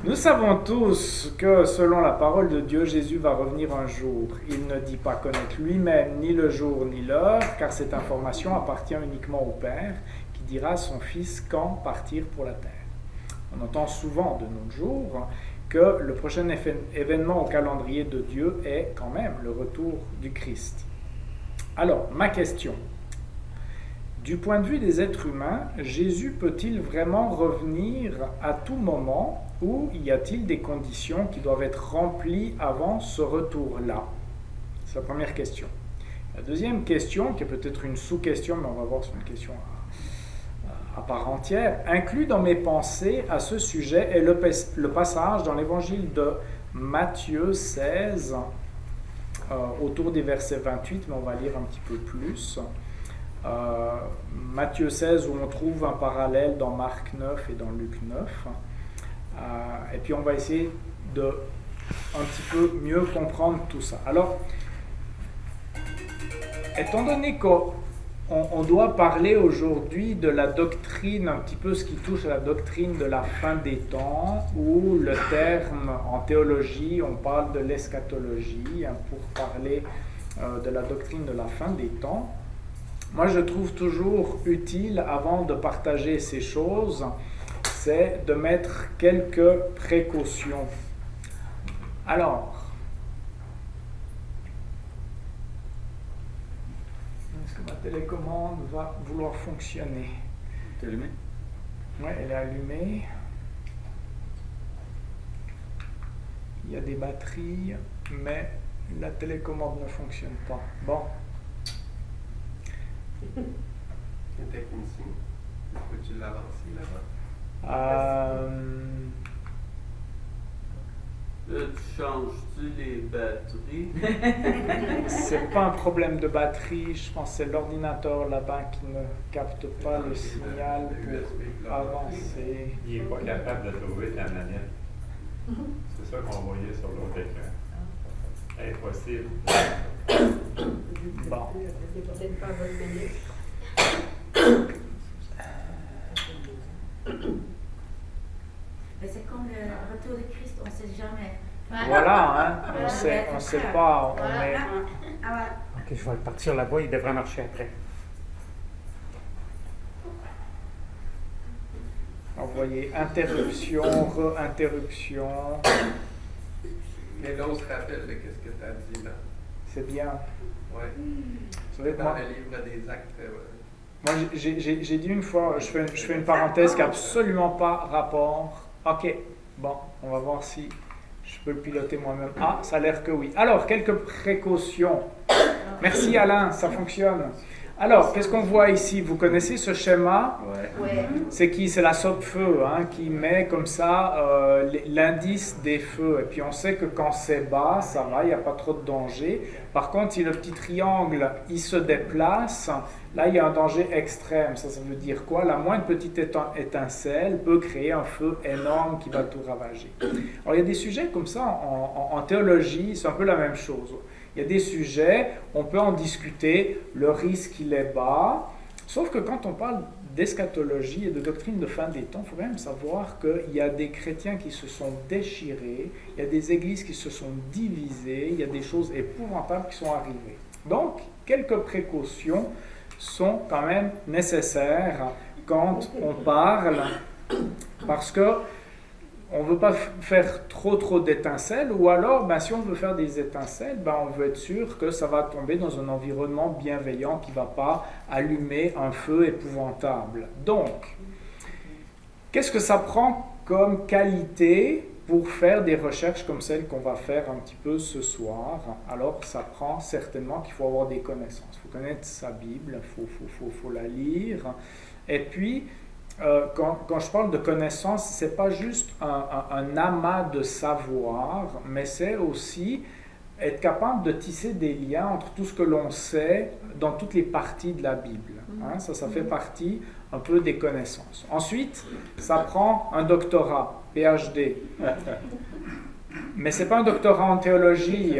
Nous savons tous que selon la parole de Dieu, Jésus va revenir un jour. Il ne dit pas connaître lui-même ni le jour ni l'heure, car cette information appartient uniquement au Père, qui dira à son Fils quand partir pour la terre. On entend souvent de nos jours que le prochain événement au calendrier de Dieu est quand même le retour du Christ. Alors, ma question. Du point de vue des êtres humains, Jésus peut-il vraiment revenir à tout moment ou y a-t-il des conditions qui doivent être remplies avant ce retour-là? C'est la première question. La deuxième question, qui est peut-être une sous-question, mais on va voir si c'est une question à part entière, inclus dans mes pensées à ce sujet est le passage dans l'évangile de Matthieu 16, autour des versets 28, mais on va lire un petit peu plus. Matthieu 16 où on trouve un parallèle dans Marc 9 et dans Luc 9 et puis on va essayer de un petit peu mieux comprendre tout ça. Alors, étant donné qu'on doit parler aujourd'hui de la doctrine, un petit peu ce qui touche à la doctrine de la fin des temps, où le terme en théologie, on parle de l'eschatologie, pour parler de la doctrine de la fin des temps. Moi, je trouve toujours utile, avant de partager ces choses, c'est de mettre quelques précautions. Alors, est-ce que ma télécommande va vouloir fonctionner? C'est allumé? Oui, elle est allumée. Il y a des batteries, mais la télécommande ne fonctionne pas. Bon. Le technicien, peux-tu l'avancer là-bas? Là, tu changes-tu les batteries? C'est pas un problème de batterie, je pense que c'est l'ordinateur là-bas qui ne capte pas le signal pour avancer. Il n'est pas capable de trouver ta manette. C'est ça qu'on voyait sur l'autre écran. Impossible. Bon. Mais c'est comme le retour de Christ, on ne sait jamais. Voilà, hein? On ne sait pas. Ok, je vais le partir là-bas, il devrait marcher après. Vous voyez, interruption, re-interruption. Mais là, on se rappelle de ce que tu as dit là. C'est bien. Oui. Vous savez, Dans moi, le livre des actes. moi j'ai dit une fois, je fais une parenthèse qui n'a absolument pas rapport. Ok, bon, on va voir si je peux le piloter moi-même. Ah, ça a l'air que oui. Alors, quelques précautions. Merci Alain, ça fonctionne. Alors, qu'est-ce qu'on voit ici? Vous connaissez ce schéma? Ouais. C'est qui? C'est la Sopfeu qui met comme ça l'indice des feux. Et puis on sait que quand c'est bas, ça va, il n'y a pas trop de danger. Par contre, si le petit triangle, il se déplace, là, il y a un danger extrême. Ça veut dire quoi? La moindre petite étincelle peut créer un feu énorme qui va tout ravager. Alors, il y a des sujets comme ça en théologie, c'est un peu la même chose. Il y a des sujets, on peut en discuter, le risque il est bas, sauf que quand on parle d'eschatologie et de doctrine de fin des temps, il faut quand même savoir qu'il y a des chrétiens qui se sont déchirés, il y a des églises qui se sont divisées, il y a des choses épouvantables qui sont arrivées. Donc, quelques précautions sont quand même nécessaires quand on parle, parce que on ne veut pas faire trop d'étincelles, ou alors, si on veut faire des étincelles, on veut être sûr que ça va tomber dans un environnement bienveillant qui ne va pas allumer un feu épouvantable. Donc, qu'est-ce que ça prend comme qualité pour faire des recherches comme celles qu'on va faire un petit peu ce soir? Alors, ça prend certainement qu'il faut avoir des connaissances. Il faut connaître sa Bible, il faut la lire, et puis, quand je parle de connaissance, ce n'est pas juste un amas de savoir, mais c'est aussi être capable de tisser des liens entre tout ce que l'on sait dans toutes les parties de la Bible. Ça fait partie un peu des connaissances. Ensuite, ça prend un doctorat, PhD. Mais ce n'est pas un doctorat en théologie.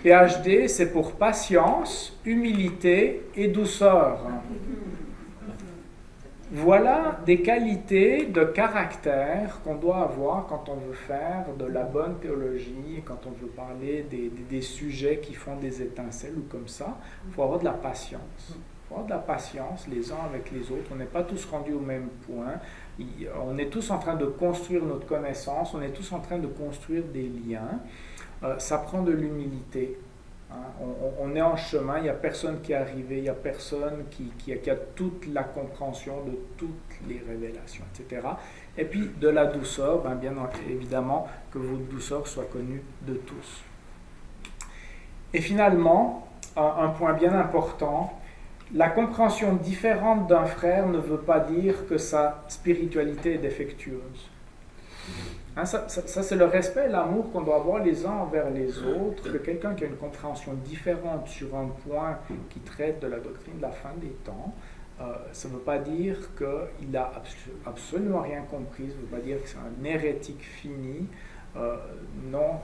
PhD, c'est pour patience, humilité et douceur. Voilà des qualités de caractère qu'on doit avoir quand on veut faire de la bonne théologie, quand on veut parler des sujets qui font des étincelles ou comme ça. Il faut avoir de la patience. Il faut avoir de la patience les uns avec les autres. On n'est pas tous rendus au même point. On est tous en train de construire notre connaissance. On est tous en train de construire des liens. Ça prend de l'humilité. On est en chemin, il n'y a personne qui est arrivé, il n'y a personne qui a toute la compréhension de toutes les révélations, etc. Et puis de la douceur, bien évidemment que votre douceur soit connue de tous. Et finalement, un point bien important, la compréhension différente d'un frère ne veut pas dire que sa spiritualité est défectueuse. Ça c'est le respect et l'amour qu'on doit avoir les uns envers les autres, que quelqu'un qui a une compréhension différente sur un point qui traite de la doctrine de la fin des temps, ça ne veut pas dire qu'il n'a absolument rien compris, ça ne veut pas dire que c'est un hérétique fini, non,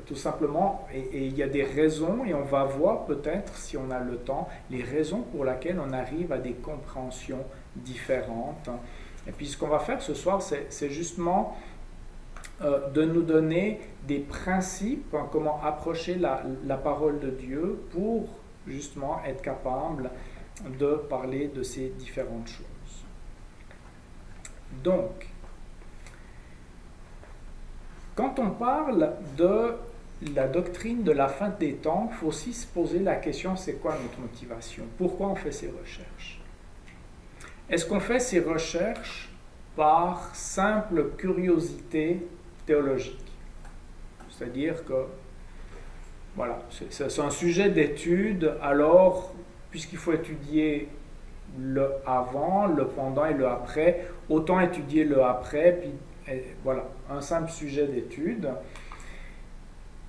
tout simplement, et il y a des raisons, et on va voir peut-être, si on a le temps, les raisons pour lesquelles on arrive à des compréhensions différentes. Et puis ce qu'on va faire ce soir, c'est justement de nous donner des principes, comment approcher la parole de Dieu pour justement être capable de parler de ces différentes choses. Donc, quand on parle de la doctrine de la fin des temps, il faut aussi se poser la question, c'est quoi notre motivation? Pourquoi on fait ces recherches? Est-ce qu'on fait ces recherches par simple curiosité théologique? C'est-à-dire que, voilà, c'est un sujet d'étude, alors, puisqu'il faut étudier le avant, le pendant et le après, autant étudier le après, puis voilà, un simple sujet d'étude.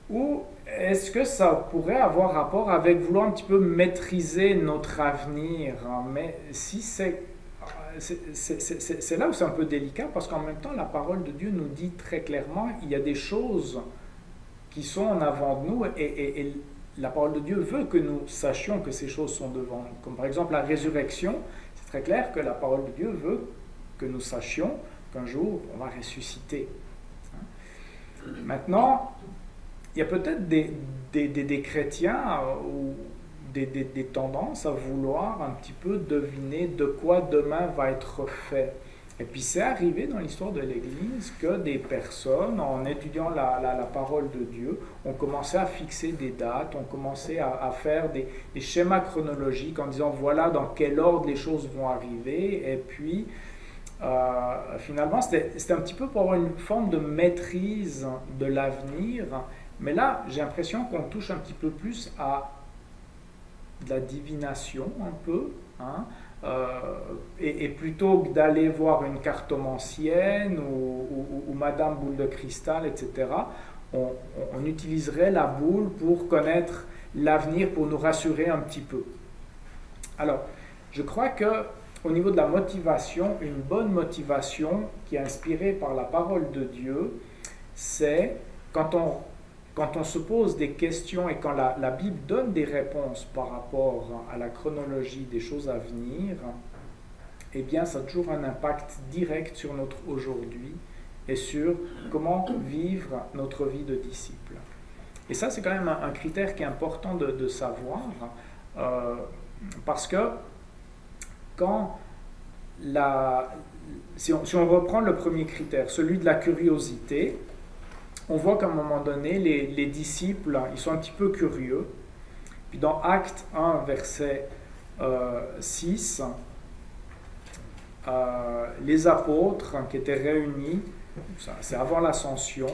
Ou est-ce que ça pourrait avoir rapport avec vouloir un petit peu maîtriser notre avenir? Mais si c'est là où c'est un peu délicat, parce qu'en même temps, la parole de Dieu nous dit très clairement, il y a des choses qui sont en avant de nous, et la parole de Dieu veut que nous sachions que ces choses sont devant nous. Comme par exemple la résurrection, c'est très clair que la parole de Dieu veut que nous sachions qu'un jour, on va ressusciter. Maintenant, il y a peut-être des chrétiens ou des tendances à vouloir un petit peu deviner de quoi demain va être fait. Et puis c'est arrivé dans l'histoire de l'Église que des personnes, en étudiant la parole de Dieu, ont commencé à fixer des dates, ont commencé à faire des schémas chronologiques en disant voilà dans quel ordre les choses vont arriver. Et puis finalement c'était un petit peu pour avoir une forme de maîtrise de l'avenir. Mais là j'ai l'impression qu'on touche un petit peu plus à de la divination un peu, et plutôt que d'aller voir une cartomancienne ou Madame Boule de Cristal, etc., on utiliserait la boule pour connaître l'avenir, pour nous rassurer un petit peu. Alors, je crois qu'au niveau de la motivation, une bonne motivation qui est inspirée par la parole de Dieu, c'est quand on se pose des questions et quand la Bible donne des réponses par rapport à la chronologie des choses à venir, eh bien, ça a toujours un impact direct sur notre aujourd'hui et sur comment vivre notre vie de disciple. Et ça, c'est quand même un critère qui est important de savoir, parce que si on reprend le premier critère, celui de la curiosité, on voit qu'à un moment donné, les disciples, ils sont un petit peu curieux. Puis dans Acte 1, verset 6, les apôtres qui étaient réunis, c'est avant l'ascension,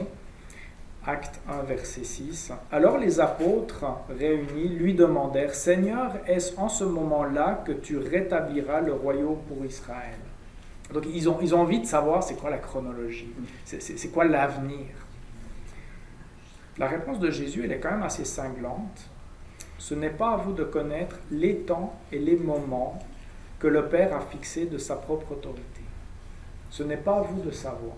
Acte 1, verset 6, alors les apôtres réunis lui demandèrent, « Seigneur, est-ce en ce moment-là que tu rétabliras le royaume pour Israël ?» Donc ils ont envie de savoir c'est quoi la chronologie, c'est quoi l'avenir. La réponse de Jésus, elle est quand même assez cinglante. Ce n'est pas à vous de connaître les temps et les moments que le Père a fixés de sa propre autorité. Ce n'est pas à vous de savoir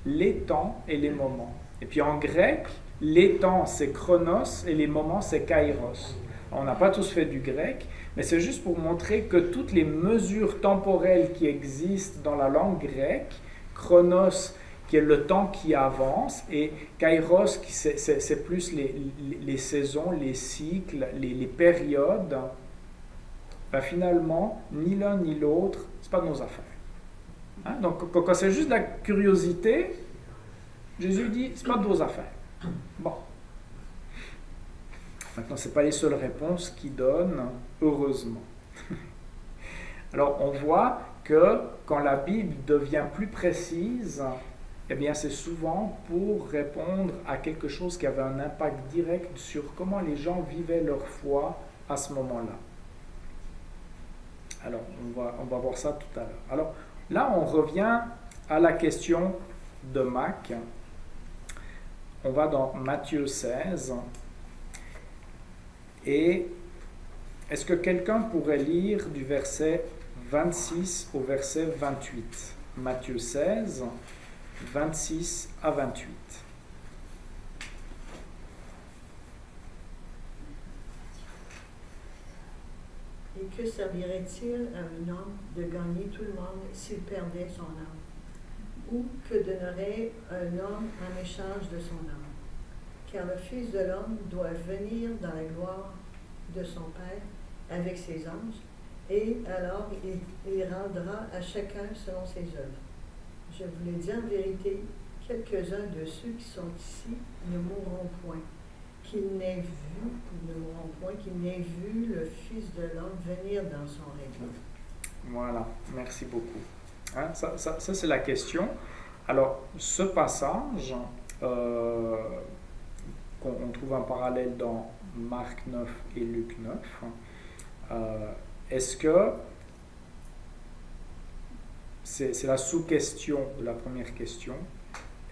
les temps et les moments. Et puis en grec, les temps c'est chronos et les moments c'est kairos. On n'a pas tous fait du grec, mais c'est juste pour montrer que toutes les mesures temporelles qui existent dans la langue grecque, chronos qui est le temps qui avance, et kairos qui c'est plus les saisons, les cycles, les périodes, ben finalement, ni l'un ni l'autre, ce n'est pas de nos affaires. Hein? Donc quand c'est juste de la curiosité, Jésus dit, ce n'est pas de vos affaires. Bon. Maintenant, ce n'est pas les seules réponses qu'il donne, heureusement. Alors, on voit que quand la Bible devient plus précise, eh bien, c'est souvent pour répondre à quelque chose qui avait un impact direct sur comment les gens vivaient leur foi à ce moment-là. Alors, on va voir ça tout à l'heure. Alors, là, on revient à la question de Mac. On va dans Matthieu 16. Et est-ce que quelqu'un pourrait lire du verset 26 au verset 28? Matthieu 16, 26 à 28. Et que servirait-il à un homme de gagner tout le monde s'il perdait son âme? Ou que donnerait un homme en échange de son âme? Car le Fils de l'homme doit venir dans la gloire de son Père avec ses anges, et alors il rendra à chacun selon ses œuvres. Je vous l'ai dit en vérité, quelques-uns de ceux qui sont ici ne mourront point, qu'ils n'aient vu le Fils de l'homme venir dans son règne. Voilà, merci beaucoup. Hein, ça c'est la question. Alors, ce passage, on trouve un parallèle dans Marc 9 et Luc 9. Est-ce que c'est la sous-question de la première question?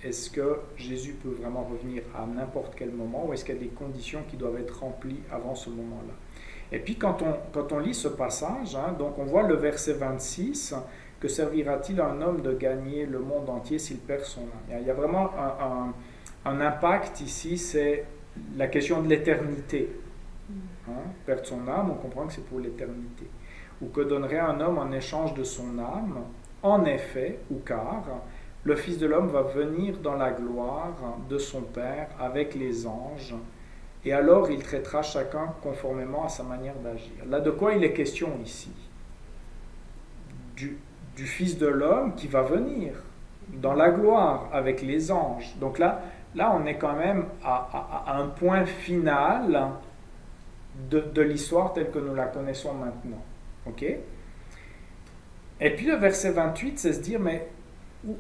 Est-ce que Jésus peut vraiment revenir à n'importe quel moment, ou est-ce qu'il y a des conditions qui doivent être remplies avant ce moment-là? Et puis quand on lit ce passage, hein, donc on voit le verset 26, que servira-t-il à un homme de gagner le monde entier s'il perd son âme? Il y a vraiment un impact ici, c'est la question de l'éternité. Hein? Perdre son âme, on comprend que c'est pour l'éternité. Ou que donnerait un homme en échange de son âme? En effet, ou car, le Fils de l'homme va venir dans la gloire de son Père avec les anges, et alors il traitera chacun conformément à sa manière d'agir. Là, de quoi il est question ici? Du Fils de l'homme qui va venir dans la gloire avec les anges. Donc là on est quand même à un point final de l'histoire telle que nous la connaissons maintenant. Ok? Et puis le verset 28, c'est se dire, mais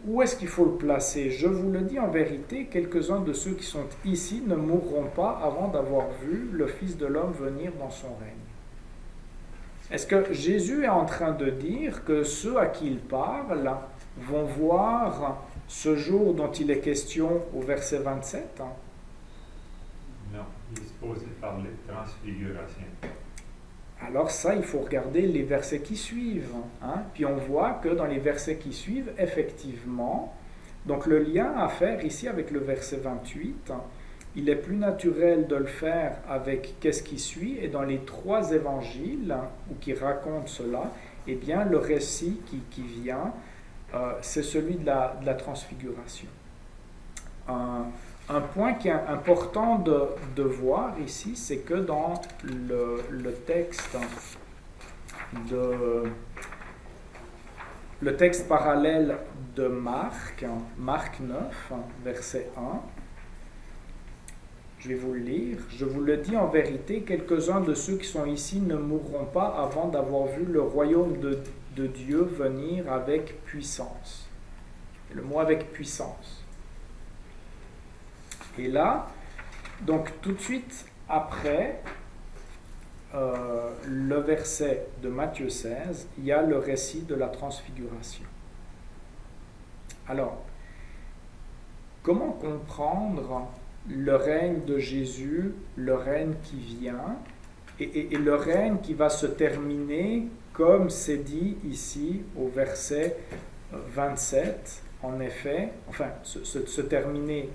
où est-ce qu'il faut le placer? Je vous le dis en vérité, quelques-uns de ceux qui sont ici ne mourront pas avant d'avoir vu le Fils de l'homme venir dans son règne. Est-ce que Jésus est en train de dire que ceux à qui il parle vont voir ce jour dont il est question au verset 27? Non, il est supposé parler de transfiguration. Alors ça, il faut regarder les versets qui suivent. Hein? Puis on voit que dans les versets qui suivent, effectivement, donc le lien à faire ici avec le verset 28, il est plus naturel de le faire avec qu'est-ce qui suit, et dans les trois évangiles, ou qui racontent cela, eh bien le récit qui vient, c'est celui de la transfiguration. Un point qui est important de voir ici, c'est que dans le texte parallèle de Marc 9, verset 1, je vais vous le lire. Je vous le dis en vérité, quelques-uns de ceux qui sont ici ne mourront pas avant d'avoir vu le royaume de Dieu venir avec puissance. Le mot avec puissance. Et là, donc tout de suite après le verset de Matthieu 16, il y a le récit de la transfiguration. Alors, comment comprendre le règne de Jésus, le règne qui vient, et le règne qui va se terminer, comme c'est dit ici au verset 27, en effet, enfin, se terminer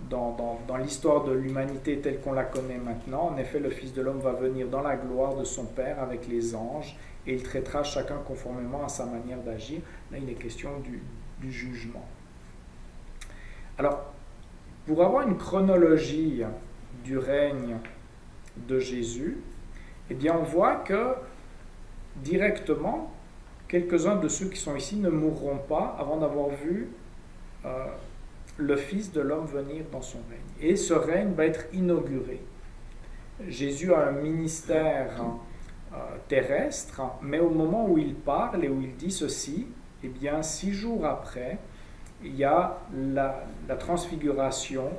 dans l'histoire de l'humanité telle qu'on la connaît maintenant, en effet, le Fils de l'homme va venir dans la gloire de son Père avec les anges et il traitera chacun conformément à sa manière d'agir. Là, il est question du jugement. Alors, pour avoir une chronologie du règne de Jésus, eh bien, on voit que directement, quelques-uns de ceux qui sont ici ne mourront pas avant d'avoir vu le Fils de l'homme venir dans son règne. Et ce règne va être inauguré. Jésus a un ministère terrestre, mais au moment où il parle et où il dit ceci, eh bien, 6 jours après, il y a la transfiguration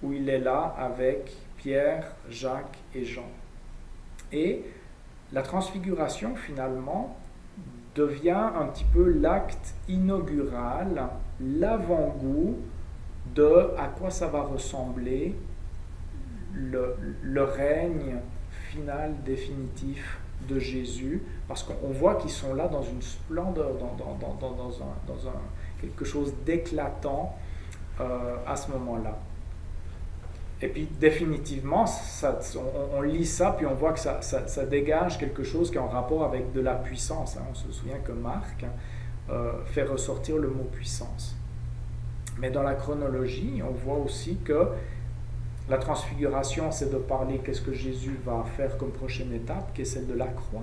où il est là avec Pierre, Jacques et Jean. Et la transfiguration, finalement, devient un petit peu l'acte inaugural, l'avant-goût de à quoi ça va ressembler le règne final, définitif de Jésus, parce qu'on voit qu'ils sont là dans une splendeur, dans quelque chose d'éclatant à ce moment-là. Et puis définitivement, on lit ça, puis on voit que ça dégage quelque chose qui est en rapport avec de la puissance. On se souvient que Marc fait ressortir le mot puissance. Mais dans la chronologie, on voit aussi que la transfiguration, c'est de parler qu'est-ce que Jésus va faire comme prochaine étape, qui est celle de la croix.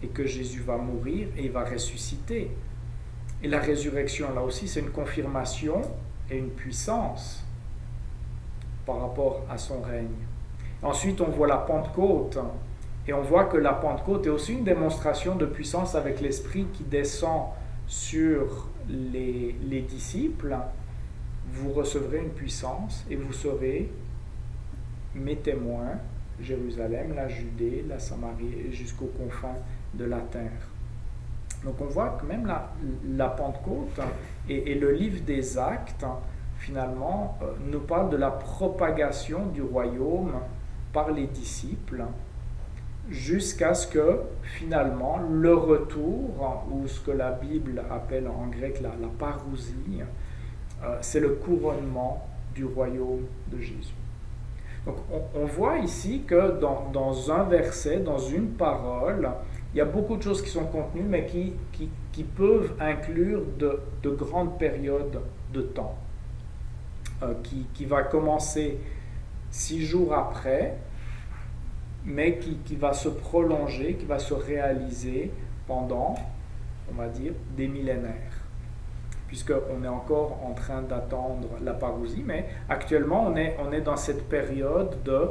Et que Jésus va mourir et il va ressusciter. Et la résurrection, là aussi, c'est une confirmation et une puissance par rapport à son règne. Ensuite, on voit la Pentecôte, et on voit que la Pentecôte est aussi une démonstration de puissance avec l'Esprit qui descend sur les disciples. Vous recevrez une puissance et vous serez mes témoins, Jérusalem, la Judée, la Samarie et jusqu'aux confins de la terre. Donc on voit que même la Pentecôte et le livre des Actes, finalement, nous parle de la propagation du royaume par les disciples jusqu'à ce que, finalement, le retour, ou ce que la Bible appelle en grec la parousie, c'est le couronnement du royaume de Jésus. Donc on voit ici que dans un verset, dans une parole, il y a beaucoup de choses qui sont contenues, mais qui peuvent inclure de grandes périodes de temps. Qui va commencer 6 jours après, mais qui va se prolonger, qui va se réaliser pendant, on va dire, des millénaires. Puisqu'on est encore en train d'attendre la parousie, mais actuellement on est dans cette période de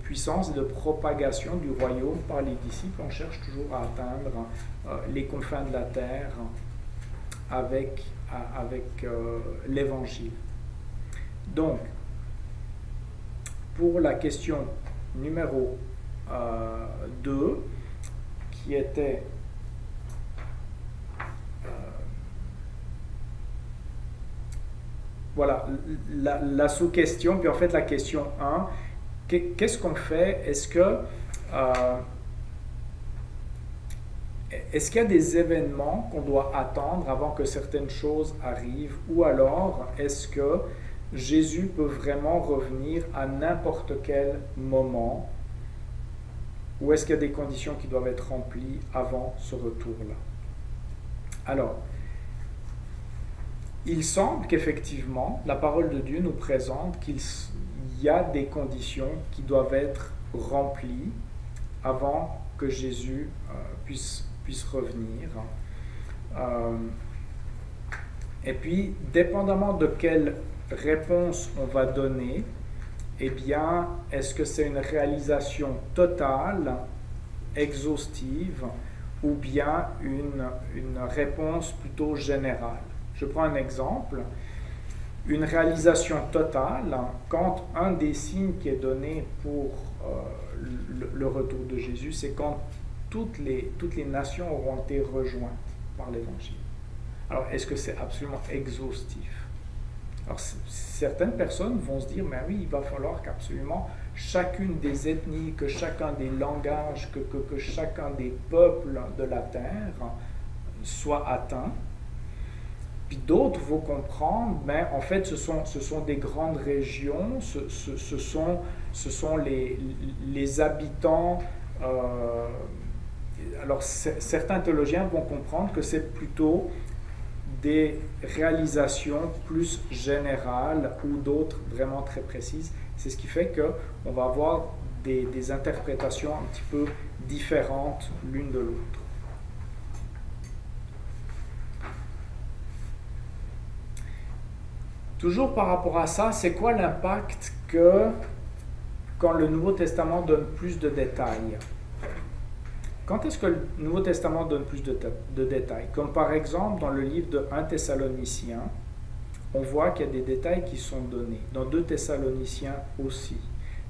puissance et de propagation du royaume par les disciples. On cherche toujours à atteindre les confins de la terre avec l'Évangile. Donc, pour la question numéro 2, qui était voilà, la sous-question, puis en fait la question 1, qu'est-ce qu'on fait? Est-ce qu'il y a des événements qu'on doit attendre avant que certaines choses arrivent? Ou alors, est-ce que Jésus peut vraiment revenir à n'importe quel moment? Ou est-ce qu'il y a des conditions qui doivent être remplies avant ce retour-là? Alors, il semble qu'effectivement, la parole de Dieu nous présente qu'il y a des conditions qui doivent être remplies avant que Jésus puisse revenir. Et puis, dépendamment de quelle réponse on va donner, eh bien, est-ce que c'est une réalisation totale, exhaustive, ou bien une réponse plutôt générale? Je prends un exemple. Une réalisation totale, quand un des signes qui est donné pour le retour de Jésus, c'est quand toutes les nations auront été rejointes par l'Évangile. Alors, est-ce que c'est absolument exhaustif? Alors, certaines personnes vont se dire, mais oui, il va falloir qu'absolument chacune des ethnies, que chacun des langages, que chacun des peuples de la terre soit atteint. Puis Puis d'autres vont comprendre, ben, en fait, ce sont des grandes régions, ce sont les habitants. Alors, certains théologiens vont comprendre que c'est plutôt des réalisations plus générales ou d'autres vraiment très précises. C'est ce qui fait qu'on va avoir des interprétations un petit peu différentes l'une de l'autre. Toujours par rapport à ça, c'est quoi l'impact quand le Nouveau Testament donne plus de détails? Quand est-ce que le Nouveau Testament donne plus de détails? Comme par exemple dans le livre de 1 Thessaloniciens, on voit qu'il y a des détails qui sont donnés. Dans 2 Thessaloniciens aussi.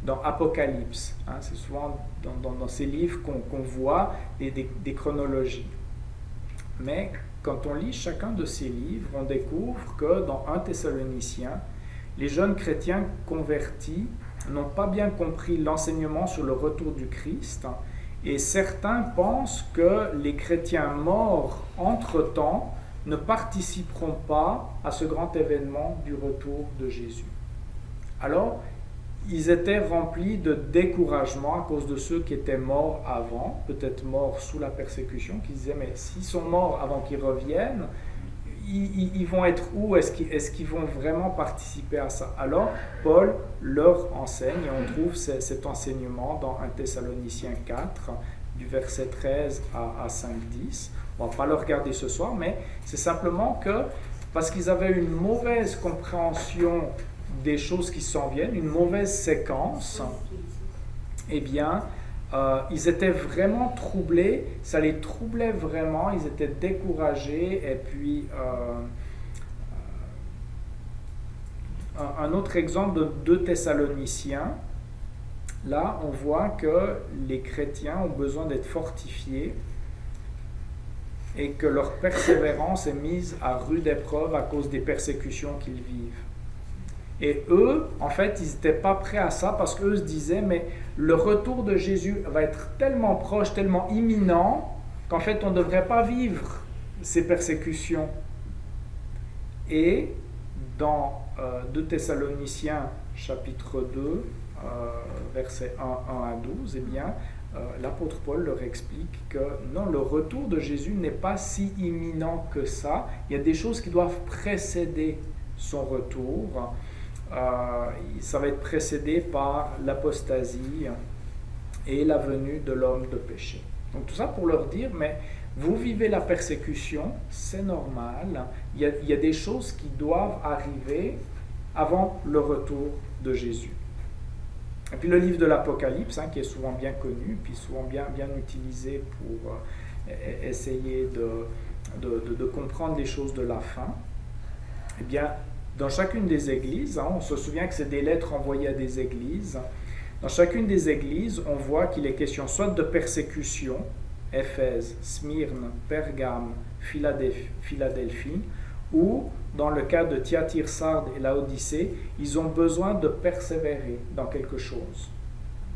Dans Apocalypse, hein, c'est souvent dans ces livres qu'on voit des chronologies. Mais quand on lit chacun de ces livres, on découvre que dans 1 Thessaloniciens, les jeunes chrétiens convertis n'ont pas bien compris l'enseignement sur le retour du Christ, et certains pensent que les chrétiens morts entre-temps ne participeront pas à ce grand événement du retour de Jésus. Alors, ils étaient remplis de découragement à cause de ceux qui étaient morts avant, peut-être morts sous la persécution, qui disaient, mais s'ils sont morts avant qu'ils reviennent, ils vont être où? Est-ce qu'ils vont vraiment participer à ça? Alors, Paul leur enseigne, et on trouve cet enseignement dans 1 Thessaloniciens 4, du verset 13 à 5-10. On ne va pas le regarder ce soir, mais c'est simplement que, parce qu'ils avaient une mauvaise compréhension des choses qui s'en viennent, une mauvaise séquence, eh bien, ils étaient vraiment troublés, ça les troublait vraiment, ils étaient découragés, et puis un autre exemple de 2 Thessaloniciens, là on voit que les chrétiens ont besoin d'être fortifiés et que leur persévérance est mise à rude épreuve à cause des persécutions qu'ils vivent. Et eux, en fait, ils n'étaient pas prêts à ça parce qu'eux se disaient, mais le retour de Jésus va être tellement proche, tellement imminent, qu'en fait, on ne devrait pas vivre ces persécutions. Et dans 2 Thessaloniciens, chapitre 2, versets 1 à 12, eh bien, l'apôtre Paul leur explique que non, le retour de Jésus n'est pas si imminent que ça. Il y a des choses qui doivent précéder son retour. Ça va être précédé par l'apostasie et la venue de l'homme de péché. Donc tout ça pour leur dire, mais vous vivez la persécution, c'est normal, il y a des choses qui doivent arriver avant le retour de Jésus. Et puis le livre de l'Apocalypse, hein, qui est souvent bien connu, puis souvent bien utilisé pour essayer de comprendre les choses de la fin, eh bien, dans chacune des églises, hein, on se souvient que c'est des lettres envoyées à des églises. Dans chacune des églises, on voit qu'il est question soit de persécution, Éphèse, Smyrne, Pergame, Philadelphie, ou dans le cas de Thyatire, Sardes et Laodicée, ils ont besoin de persévérer dans quelque chose.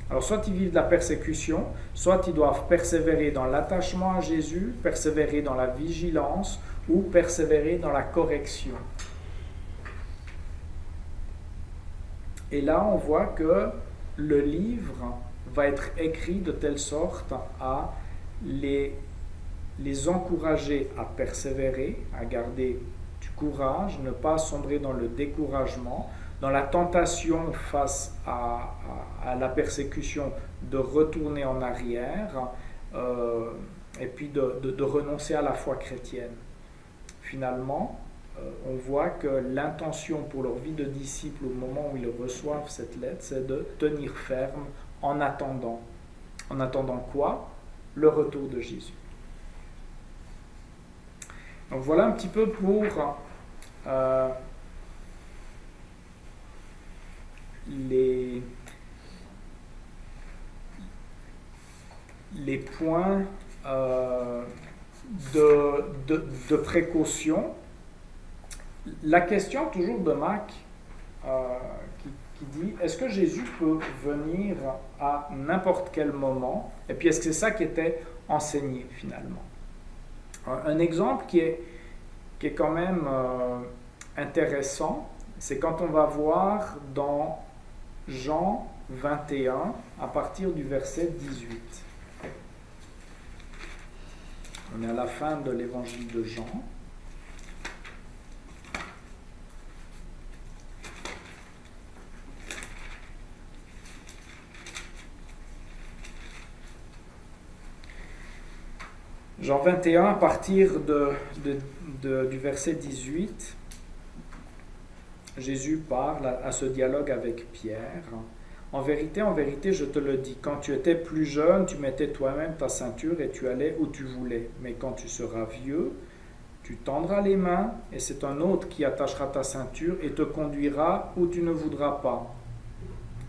Alors soit ils vivent de la persécution, soit ils doivent persévérer dans l'attachement à Jésus, persévérer dans la vigilance ou persévérer dans la correction. Et là, on voit que le livre va être écrit de telle sorte à les encourager à persévérer, à garder du courage, ne pas sombrer dans le découragement, dans la tentation face à la persécution de retourner en arrière, et puis de renoncer à la foi chrétienne. Finalement, on voit que l'intention pour leur vie de disciples au moment où ils reçoivent cette lettre, c'est de tenir ferme en attendant. En attendant quoi? Le retour de Jésus. Donc voilà un petit peu pour les points de précaution. La question toujours de Mac qui dit, est-ce que Jésus peut venir à n'importe quel moment? Et puis est-ce que c'est ça qui était enseigné finalement? Un exemple qui est qui est quand même intéressant, c'est quand on va voir dans Jean 21, à partir du verset 18. On est à la fin de l'évangile de Jean. Jean 21, à partir du verset 18, Jésus parle à ce dialogue avec Pierre. En vérité, je te le dis, quand tu étais plus jeune, tu mettais toi-même ta ceinture et tu allais où tu voulais. Mais quand tu seras vieux, tu tendras les mains et c'est un autre qui attachera ta ceinture et te conduira où tu ne voudras pas.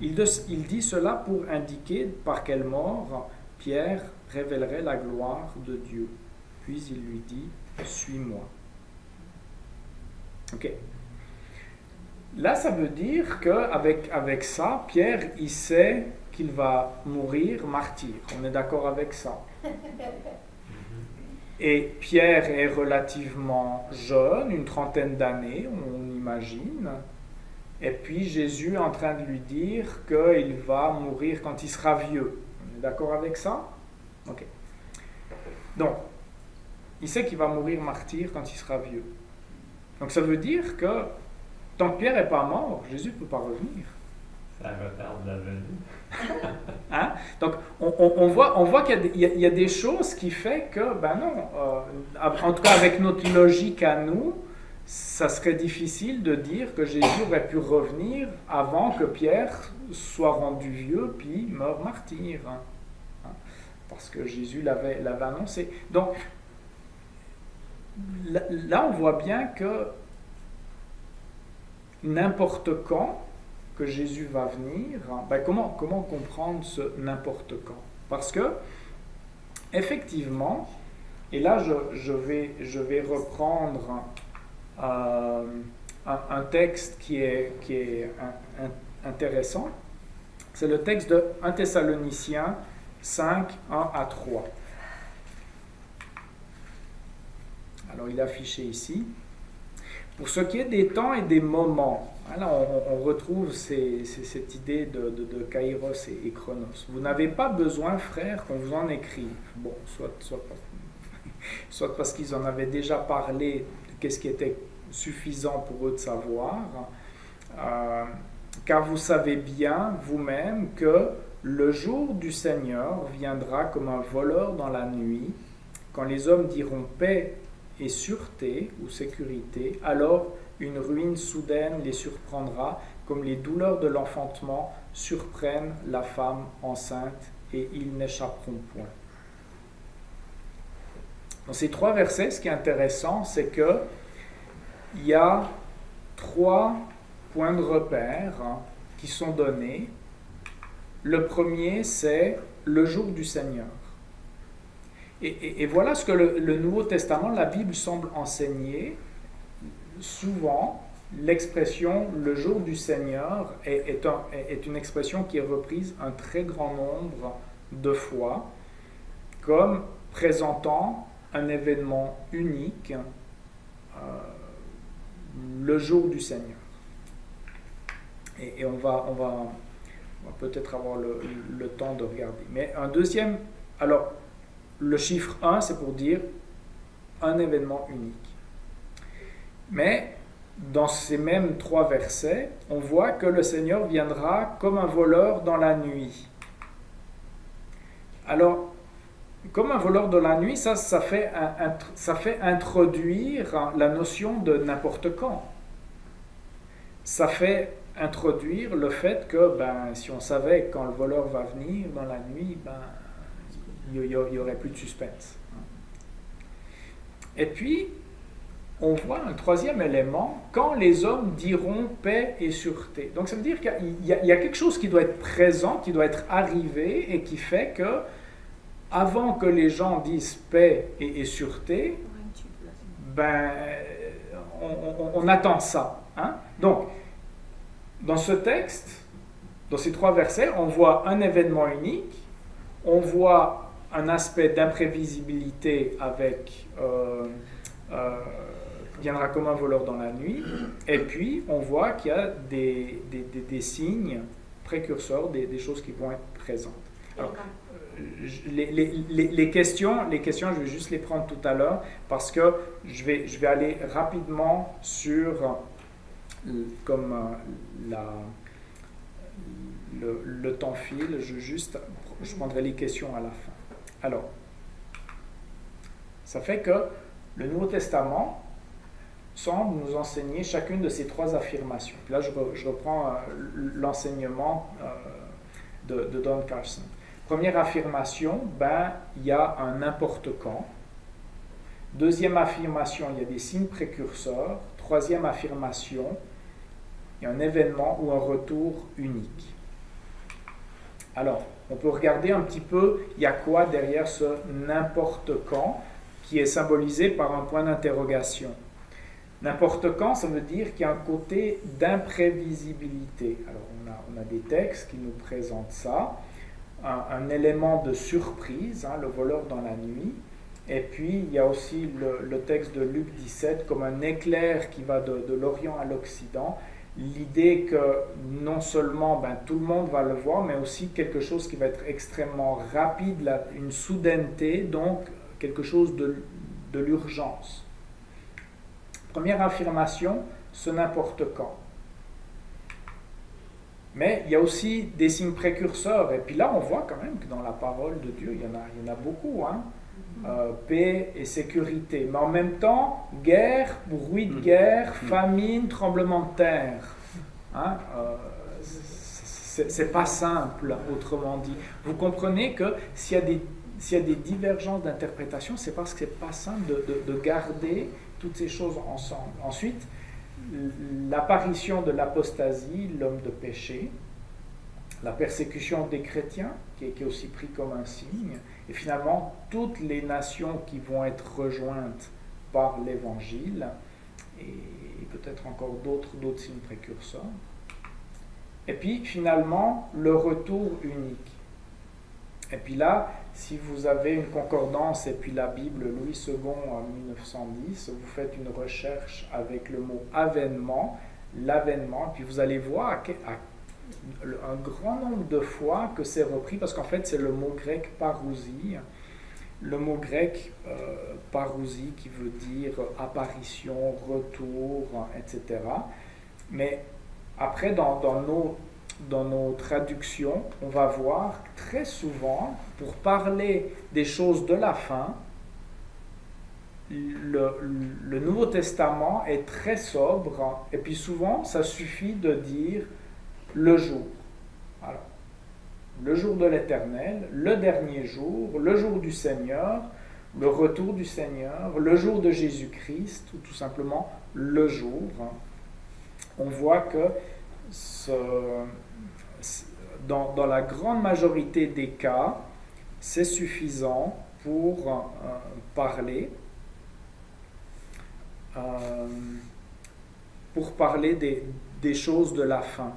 Il dit cela pour indiquer par quelle mort Pierre révélerait la gloire de Dieu. Puis il lui dit, suis-moi. Ok. Là, ça veut dire qu'avec ça, Pierre, il sait qu'il va mourir martyr. On est d'accord avec ça. Et Pierre est relativement jeune, une trentaine d'années, on imagine. Et puis Jésus est en train de lui dire qu'il va mourir quand il sera vieux. On est d'accord avec ça? Ok. Donc, il sait qu'il va mourir martyr quand il sera vieux. Donc ça veut dire que tant que Pierre n'est pas mort, Jésus ne peut pas revenir. Ça retarde la venue. Hein? Donc, on voit qu'il y a des choses qui font que, ben non, en tout cas avec notre logique à nous, ça serait difficile de dire que Jésus aurait pu revenir avant que Pierre soit rendu vieux puis meure martyr. Hein? Parce que Jésus l'avait annoncé. Donc, là, on voit bien que n'importe quand que Jésus va venir, ben comment comprendre ce n'importe quand? Parce que, effectivement, et là je vais reprendre un texte qui est intéressant, c'est le texte de 1 Thessaloniciens 5, 1 à 3. Alors il est affiché ici. Pour ce qui est des temps et des moments, là on retrouve cette idée de kairos et chronos. Vous n'avez pas besoin, frères, qu'on vous en écrive. Bon, soit parce qu'ils en avaient déjà parlé, qu'est-ce qui était suffisant pour eux de savoir, car vous savez bien vous-même que le jour du Seigneur viendra comme un voleur dans la nuit, quand les hommes diront paix et sûreté ou sécurité, alors une ruine soudaine les surprendra, comme les douleurs de l'enfantement surprennent la femme enceinte, et ils n'échapperont point. Dans ces trois versets, ce qui est intéressant, c'est que il y a 3 points de repère qui sont donnés. Le premier, c'est le jour du Seigneur. Et voilà ce que le Nouveau Testament, la Bible semble enseigner. Souvent, l'expression « le jour du Seigneur » est une expression qui est reprise un très grand nombre de fois comme présentant un événement unique, le jour du Seigneur. Et on va peut-être avoir le temps de regarder. Mais un deuxième... Alors, le chiffre 1, c'est pour dire un événement unique. Mais dans ces mêmes 3 versets, on voit que le Seigneur viendra comme un voleur dans la nuit. Alors, comme un voleur dans la nuit, ça fait introduire la notion de n'importe quand. Ça fait introduire le fait que si on savait quand le voleur va venir dans la nuit, il n'y aurait plus de suspense. Et puis, on voit un troisième élément, quand les hommes diront paix et sûreté. Donc ça veut dire qu'il y a quelque chose qui doit être présent, qui doit être arrivé, et qui fait que, avant que les gens disent paix et sûreté, on attend ça. Hein? Donc, dans ce texte, dans ces 3 versets, on voit un événement unique, on voit un aspect d'imprévisibilité avec, viendra comme un voleur dans la nuit. Et puis, on voit qu'il y a des signes précurseurs, des choses qui vont être présentes. Alors, les questions, je vais juste les prendre tout à l'heure parce que je vais aller rapidement sur comme le temps file, je prendrai les questions à la fin. Alors, ça fait que le Nouveau Testament semble nous enseigner chacune de ces trois affirmations. Puis là, je reprends l'enseignement de Don Carson. Première affirmation, il y a un n'importe quand. Deuxième affirmation, il y a des signes précurseurs. Troisième affirmation, il y a un événement ou un retour unique. Alors, on peut regarder un petit peu, il y a quoi derrière ce n'importe quand, qui est symbolisé par un point d'interrogation. N'importe quand, ça veut dire qu'il y a un côté d'imprévisibilité. Alors, on a des textes qui nous présentent ça. Un élément de surprise, le voleur dans la nuit. Et puis, il y a aussi le texte de Luc 17 comme un éclair qui va de l'Orient à l'Occident. L'idée que non seulement tout le monde va le voir, mais aussi quelque chose qui va être extrêmement rapide, une soudaineté, donc quelque chose de l'urgence. Première affirmation, ce n'importe quand. Mais il y a aussi des signes précurseurs. Et puis là, on voit quand même que dans la parole de Dieu, il y en a beaucoup. Paix et sécurité. Mais en même temps, guerre, bruit de guerre, famine, tremblement de terre. C'est pas simple, autrement dit. Vous comprenez que s'il y a des divergences d'interprétation, c'est parce que c'est pas simple de garder toutes ces choses ensemble. Ensuite, l'apparition de l'apostasie, l'homme de péché, la persécution des chrétiens, qui est aussi pris comme un signe, et finalement toutes les nations qui vont être rejointes par l'Évangile, et peut-être encore d'autres signes précurseurs. Et puis finalement, le retour unique. Et puis là, si vous avez une concordance et puis la Bible Louis II en 1910, vous faites une recherche avec le mot avènement, l'avènement, et puis vous allez voir un grand nombre de fois que c'est repris, parce qu'en fait c'est le mot grec parousie, le mot grec parousie qui veut dire apparition, retour, etc. Mais après dans nos traductions, on va voir très souvent, pour parler des choses de la fin, le Nouveau Testament est très sobre, et puis souvent, ça suffit de dire le jour. Alors, le jour de l'Éternel, le dernier jour, le jour du Seigneur, le retour du Seigneur, le jour de Jésus-Christ, ou tout simplement le jour. On voit que dans la grande majorité des cas, c'est suffisant pour parler des choses de la fin.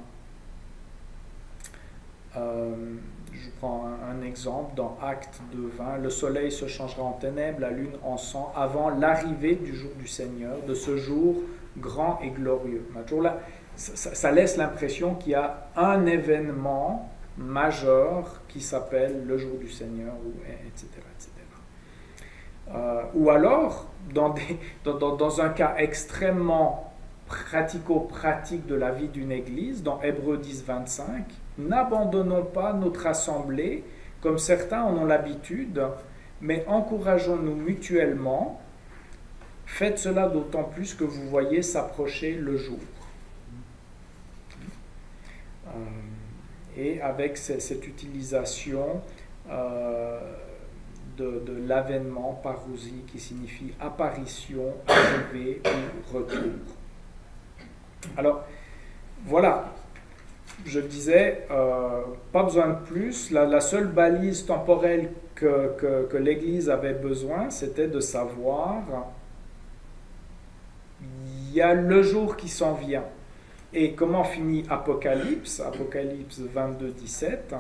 Je prends un exemple dans Actes 2:20. Le soleil se changera en ténèbres, la lune en sang, avant l'arrivée du jour du Seigneur, de ce jour grand et glorieux. Là, ça laisse l'impression qu'il y a un événement majeur qui s'appelle le jour du Seigneur, etc. Ou alors, dans un cas extrêmement pratico-pratique de la vie d'une église, dans Hébreux 10:25, n'abandonnons pas notre assemblée, comme certains en ont l'habitude, mais encourageons-nous mutuellement. Faites cela d'autant plus que vous voyez s'approcher le jour. Et avec cette utilisation de l'avènement, parousie, qui signifie apparition, arrivée ou retour. Alors, voilà. Je disais, pas besoin de plus. La seule balise temporelle que l'Église avait besoin, c'était de savoir, il y a le jour qui s'en vient. Et comment finit Apocalypse 22:17,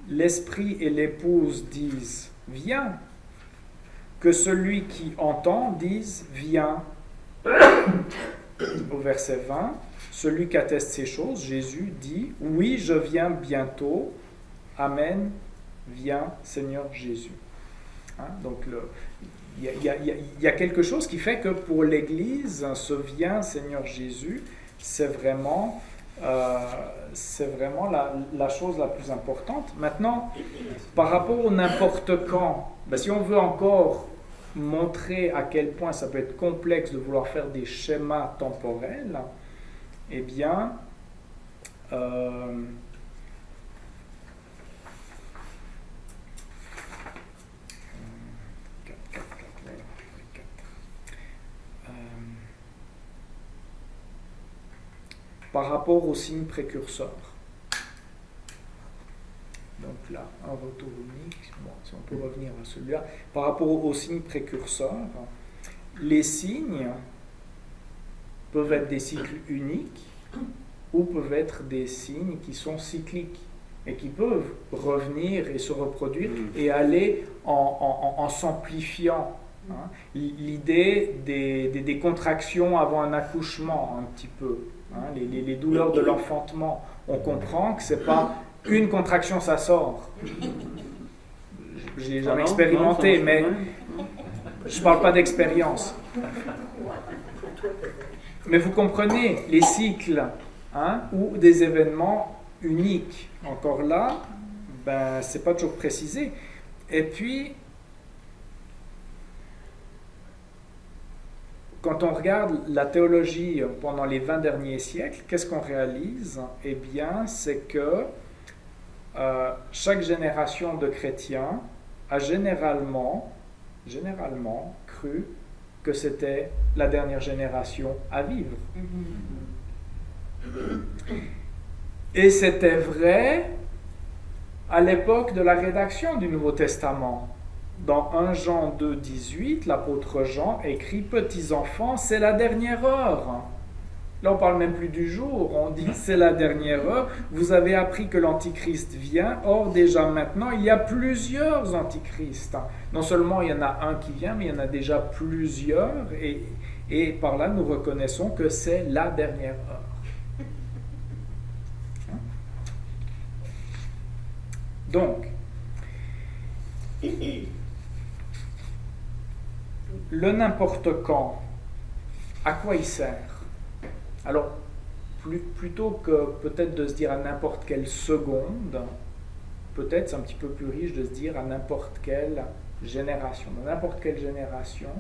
l'Esprit et l'Épouse disent « Viens », que celui qui entend dise « Viens ». au verset 20, celui qui atteste ces choses, Jésus, dit, oui, je viens bientôt. Amen, viens Seigneur Jésus. Hein, donc, il y a quelque chose qui fait que pour l'Église, ce vient Seigneur Jésus, c'est vraiment la chose la plus importante. Maintenant, par rapport au n'importe quand, ben, si on veut encore montrer à quel point ça peut être complexe de vouloir faire des schémas temporels, eh bien, par rapport aux signes précurseurs. Donc là, un retour unique, bon, si on peut revenir à celui-là. Par rapport aux signes précurseurs, les signes peuvent être des cycles uniques ou peuvent être des signes qui sont cycliques et qui peuvent revenir et se reproduire et aller en s'amplifiant. Hein. L'idée des contractions avant un accouchement, un petit peu, hein, les douleurs de l'enfantement, on comprend que c'est pas une contraction, ça sort. Je l'ai jamais expérimenté, mais je ne parle pas d'expérience. Mais vous comprenez les cycles, hein, ou des événements uniques. Encore là, ben, ce n'est pas toujours précisé. Et puis, quand on regarde la théologie pendant les 20 derniers siècles, qu'est-ce qu'on réalise? Eh bien, c'est que chaque génération de chrétiens a généralement cru que c'était la dernière génération à vivre. Et c'était vrai à l'époque de la rédaction du Nouveau Testament. Dans 1 Jean 2, 18, l'apôtre Jean écrit « Petits enfants, c'est la dernière heure ». Là, on ne parle même plus du jour, on dit « c'est la dernière heure ». Vous avez appris que l'Antichrist vient, or déjà maintenant, il y a plusieurs Antichrists. Non seulement il y en a un qui vient, mais il y en a déjà plusieurs, et par là, nous reconnaissons que c'est la dernière heure. Donc, le n'importe quand, à quoi il sert? Alors, plutôt que peut-être de se dire à n'importe quelle seconde, peut-être c'est un petit peu plus riche de se dire à n'importe quelle génération. Dans n'importe quelle génération,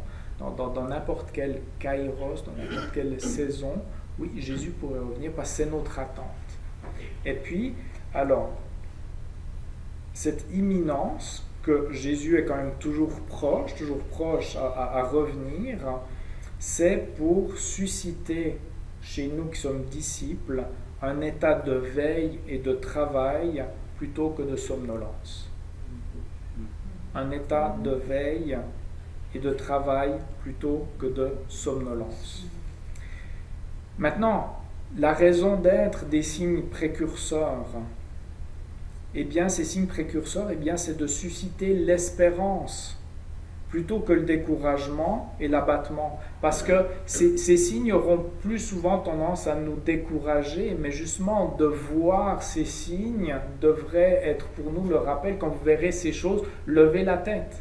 dans n'importe quel kairos, dans n'importe quelle saison, oui, Jésus pourrait revenir parce que c'est notre attente. Et puis, alors, cette imminence que Jésus est quand même toujours proche à revenir, c'est pour susciter chez nous qui sommes disciples un état de veille et de travail plutôt que de somnolence. Un état de veille et de travail plutôt que de somnolence. Maintenant, la raison d'être des signes précurseurs, eh bien, ces signes précurseurs, eh bien, c'est de susciter l'espérance plutôt que le découragement et l'abattement. Parce que ces signes auront plus souvent tendance à nous décourager, mais justement, de voir ces signes devrait être pour nous le rappel, quand vous verrez ces choses, levez la tête.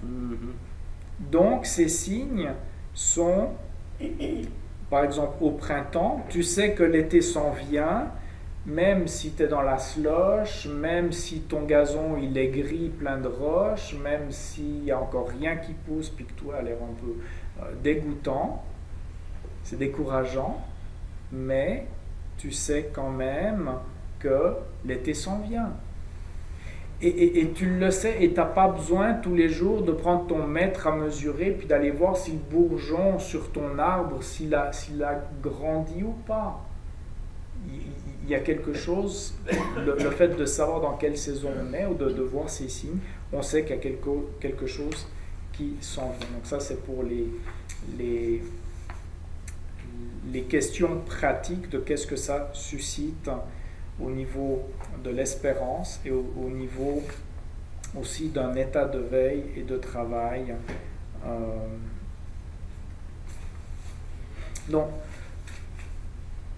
Donc, ces signes sont, par exemple, au printemps, tu sais que l'été s'en vient, même si tu es dans la slush, même si ton gazon il est gris, plein de roches, même s'il n'y a encore rien qui pousse, puis que toi a l'air un peu dégoûtant, c'est décourageant, mais tu sais quand même que l'été s'en vient. Et tu le sais, et tu n'as pas besoin tous les jours de prendre ton mètre à mesurer, puis d'aller voir si le bourgeon sur ton arbre, s'il a grandi ou pas. Il y a quelque chose, le fait de savoir dans quelle saison on est, ou de voir ces signes, on sait qu'il y a quelque chose qui s'en vient. Donc ça, c'est pour les questions pratiques de qu'est-ce que ça suscite au niveau de l'espérance et au niveau aussi d'un état de veille et de travail. Donc,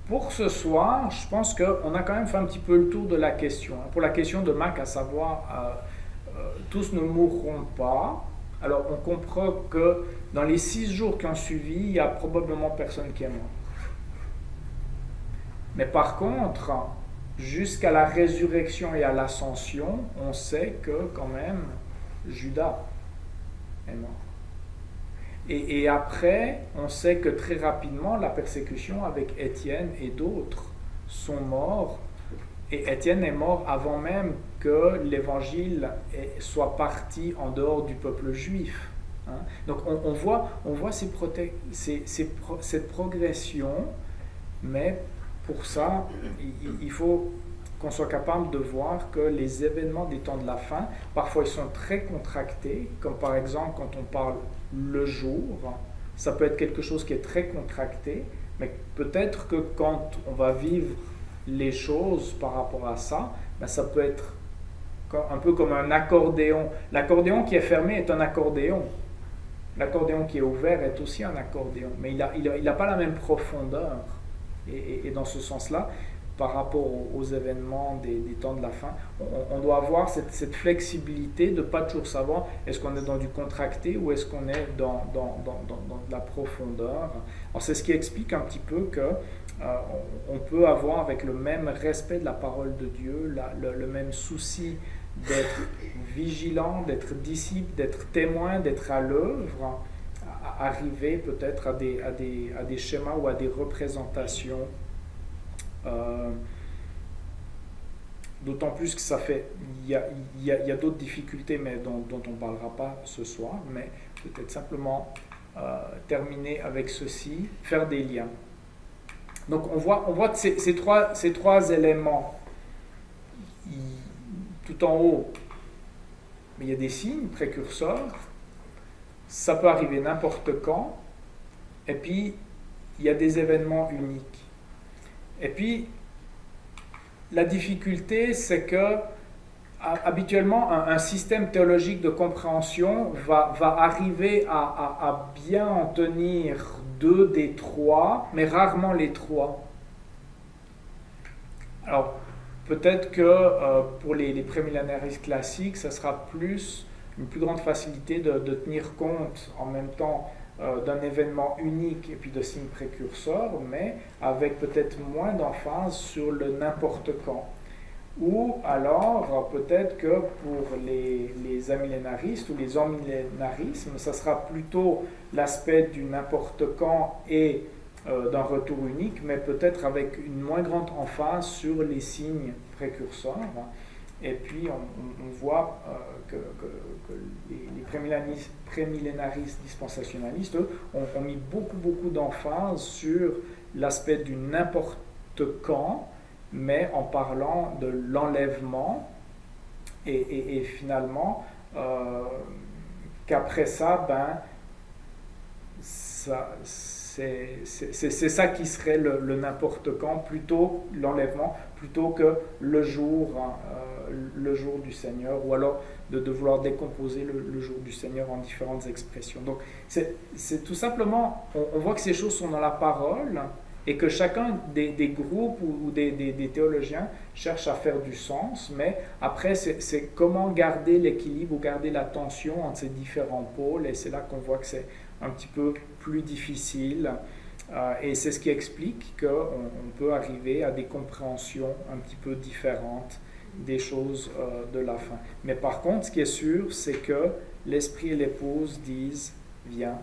pour ce soir, je pense qu'on a quand même fait un petit peu le tour de la question. Pour la question de Marc, à savoir, tous ne mourront pas. Alors, on comprend que dans les 6 jours qui ont suivi, il n'y a probablement personne qui est mort. Mais par contre, jusqu'à la résurrection et à l'ascension, on sait que quand même, Judas est mort. Et après, on sait que très rapidement, la persécution avec Étienne et d'autres sont morts. Et Étienne est mort avant même que l'évangile soit parti en dehors du peuple juif. Hein? Donc on voit cette progression, mais pour ça, il faut qu'on soit capable de voir que les événements des temps de la fin, parfois ils sont très contractés, comme par exemple quand on parle le jour, ça peut être quelque chose qui est très contracté, mais peut-être que quand on va vivre les choses par rapport à ça, ben ça peut être un peu comme un accordéon. L'accordéon qui est fermé est un accordéon. L'accordéon qui est ouvert est aussi un accordéon, mais il n'a pas la même profondeur. Et dans ce sens-là, par rapport aux événements des temps de la fin, on doit avoir cette flexibilité de ne pas toujours savoir est-ce qu'on est dans du contracté ou est-ce qu'on est dans de la profondeur. Alors c'est ce qui explique un petit peu que on peut avoir avec le même respect de la parole de Dieu, le même souci d'être vigilant, d'être disciple, d'être témoin, d'être à l'œuvre, arriver peut-être à des schémas ou à des représentations. D'autant plus que ça fait, il y a d'autres difficultés, mais dont on ne parlera pas ce soir, mais peut-être simplement terminer avec ceci, faire des liens. Donc on voit que ces trois éléments, tout en haut, mais il y a des signes précurseurs, ça peut arriver n'importe quand, et puis il y a des événements uniques. Et puis, la difficulté, c'est que habituellement, un système théologique de compréhension va arriver à bien en tenir 2 des 3, mais rarement les 3. Alors, peut-être que pour les prémillénaristes classiques, ça sera une plus grande facilité de tenir compte en même temps d'un événement unique et puis de signes précurseurs, mais avec peut-être moins d'emphase sur le n'importe quand. Ou alors, peut-être que pour les amillénaristes ou les emmillénarismes, ça sera plutôt l'aspect du n'importe quand et d'un retour unique, mais peut-être avec une moins grande emphase sur les signes précurseurs. Et puis, on voit que les prémillénaristes dispensationalistes, eux, ont mis beaucoup d'emphase sur l'aspect du n'importe quand, mais en parlant de l'enlèvement, et finalement, qu'après ça, c'est ça qui serait le n'importe quand, plutôt l'enlèvement, plutôt que le jour du Seigneur, ou alors de vouloir décomposer le jour du Seigneur en différentes expressions. Donc c'est tout simplement, on voit que ces choses sont dans la parole, et que chacun des groupes ou des théologiens cherche à faire du sens, mais après c'est comment garder l'équilibre ou garder la tension entre ces différents pôles, et c'est là qu'on voit que c'est un petit peu plus difficile, et c'est ce qui explique qu'on peut arriver à des compréhensions un petit peu différentes des choses de la fin. Mais par contre, ce qui est sûr, c'est que l'esprit et l'épouse disent « viens ».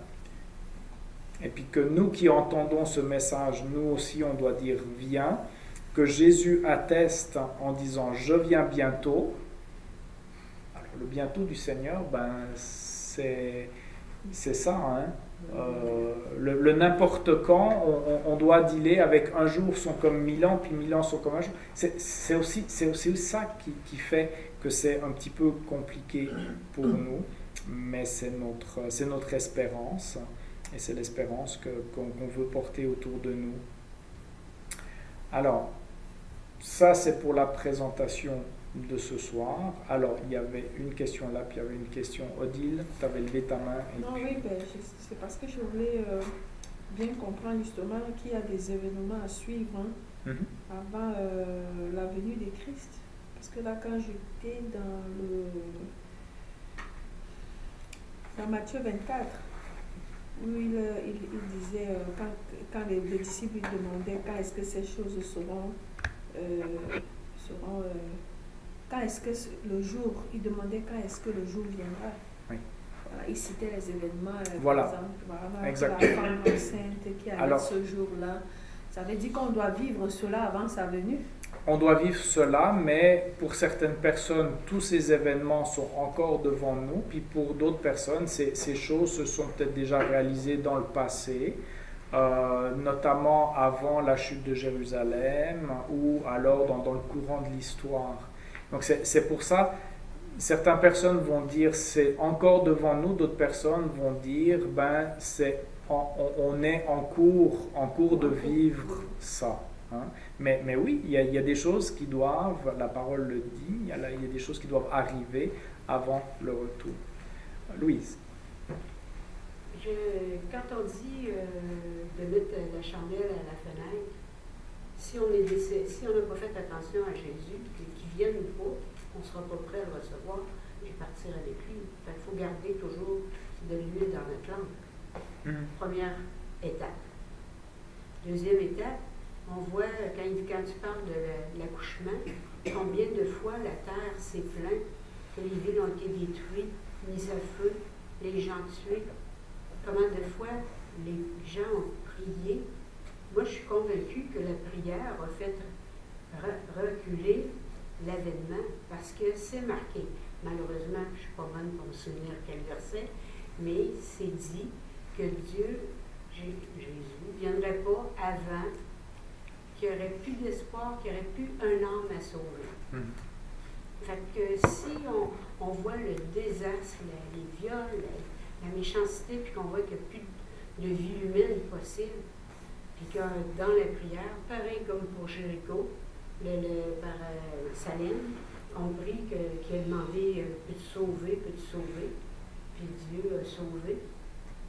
Et puis que nous qui entendons ce message, nous aussi on doit dire « viens », que Jésus atteste en disant « je viens bientôt ». Alors le bientôt du Seigneur, c'est ça, hein. Le n'importe quand, on doit dealer avec un jour sont comme 1000 ans, puis 1000 ans sont comme un jour. C'est aussi ça qui fait que c'est un petit peu compliqué pour nous, mais c'est notre espérance, et c'est l'espérance qu'on veut porter autour de nous. Alors, ça c'est pour la présentation de ce soir. Alors, il y avait une question là, puis il y avait une question. Odile, tu avais levé ta main. Non, oui, c'est parce que je voulais bien comprendre justement qu'il y a des événements à suivre Mhm. avant la venue de Christ. Parce que là, quand j'étais dans Matthieu 24, où il disait, quand les disciples lui demandaient quand est-ce que ces choses seront quand est-ce que le jour, il demandait quand est-ce que le jour viendra. Oui. Voilà, il citait les événements, Voilà. par exemple, voilà, Exactement. la femme enceinte qui allait Alors, ce jour-là. Ça veut dire qu'on doit vivre cela avant sa venue. on doit vivre cela, mais pour certaines personnes, tous ces événements sont encore devant nous, puis pour d'autres personnes, ces choses se sont peut-être déjà réalisées dans le passé, notamment avant la chute de Jérusalem ou alors dans le courant de l'histoire. Donc c'est pour ça, certaines personnes vont dire c'est encore devant nous, d'autres personnes vont dire ben on est en cours de vivre ça. Hein. Mais oui, il y a des choses qui doivent, la parole le dit, il y a des choses qui doivent arriver avant le retour. Louise. Quand on dit de mettre la chandelle à la fenêtre, si on n'a pas fait attention à Jésus, qu'il vienne ou pas, on ne sera pas prêt à le recevoir et partir avec lui. Il faut garder toujours de l'huile dans notre lampe. Première étape. Deuxième étape, on voit quand tu parles de l'accouchement, combien de fois la terre s'est plainte que les villes ont été détruites, mises à feu, les gens tués. Combien de fois les gens ont prié. Moi, je suis convaincue que la prière a fait reculer l'avènement parce que c'est marqué. Malheureusement, je ne suis pas bonne pour me souvenir quel verset, mais c'est dit que Dieu, Jésus, ne viendrait pas avant qu'il n'y aurait plus d'espoir, qu'il n'y aurait plus un âme à sauver. Fait que si on voit le désastre, les viols, la méchanceté, puis qu'on voit qu'il n'y a plus de vie humaine possible, puis que dans la prière, pareil comme pour Jéricho, par Salem, on prie qu'il a demandé peux-tu sauver, puis Dieu a sauvé.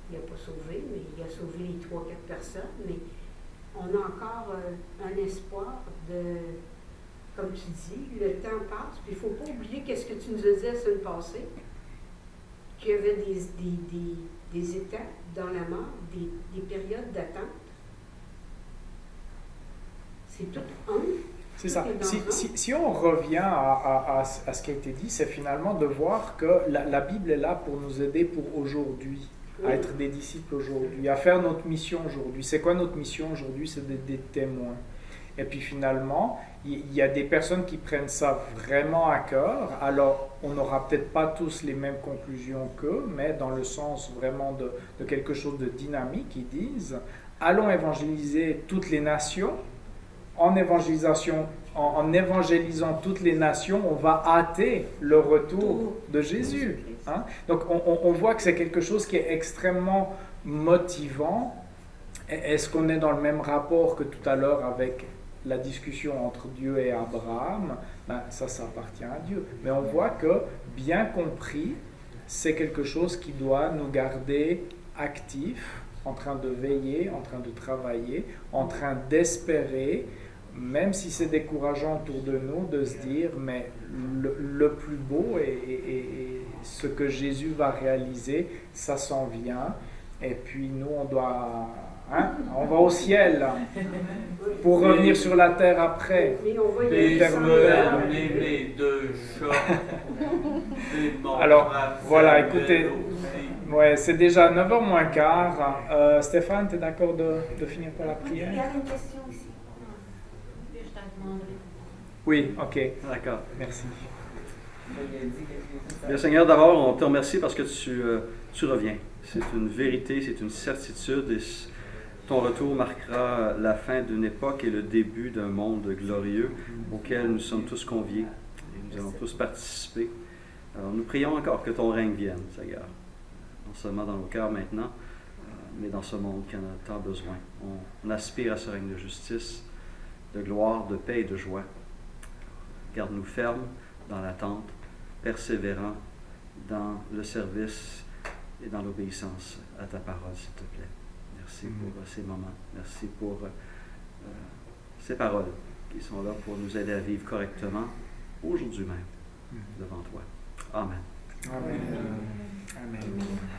Il n'a pas sauvé, mais il a sauvé les 3-4 personnes, mais on a encore un espoir de, comme tu dis, le temps passe, puis il ne faut pas oublier qu'est-ce que tu nous as dit la semaine passée, qu'il y avait des étapes dans la mort, des périodes d'attente. C'est tout un. C'est ça. Si on revient à ce qui a été dit, c'est finalement de voir que la Bible est là pour nous aider pour aujourd'hui, à être des disciples aujourd'hui, à faire notre mission aujourd'hui. C'est quoi notre mission aujourd'hui? C'est d'être des témoins. Et puis finalement, il y a des personnes qui prennent ça vraiment à cœur. Alors, on n'aura peut-être pas tous les mêmes conclusions qu'eux, mais dans le sens vraiment de quelque chose de dynamique, ils disent « Allons évangéliser toutes les nations. En évangélisant toutes les nations, on va hâter le retour de Jésus. » Hein? Donc, on voit que c'est quelque chose qui est extrêmement motivant. Est-ce qu'on est dans le même rapport que tout à l'heure avec la discussion entre Dieu et Abraham? Ben, ça appartient à Dieu. Mais on voit que, bien compris, c'est quelque chose qui doit nous garder actifs, en train de veiller, en train de travailler, en train d'espérer, même si c'est décourageant autour de nous, de se dire, mais le plus beau et ce que Jésus va réaliser, ça s'en vient. Et puis nous, on doit... Hein? On va au ciel pour revenir sur la terre après. Les deux chats. Alors, voilà, écoutez, ouais, c'est déjà 9h moins quart. Stéphane, tu es d'accord de finir par la prière? Il y a une question ici. Je t'en demanderai. Oui, ok. D'accord. Merci. Bien, Seigneur, d'abord, on te remercie parce que tu reviens. C'est une vérité, c'est une certitude et ton retour marquera la fin d'une époque et le début d'un monde glorieux auquel nous sommes tous conviés et nous allons tous participer. Alors, nous prions encore que ton règne vienne, Seigneur, non seulement dans nos cœurs maintenant, mais dans ce monde qui en a tant besoin. On aspire à ce règne de justice, de gloire, de paix et de joie. Garde-nous fermes dans l'attente, persévérants dans le service et dans l'obéissance à ta parole, s'il te plaît. Merci. Merci pour ces moments. Merci pour ces paroles qui sont là pour nous aider à vivre correctement aujourd'hui même devant toi. Amen. Amen. Amen.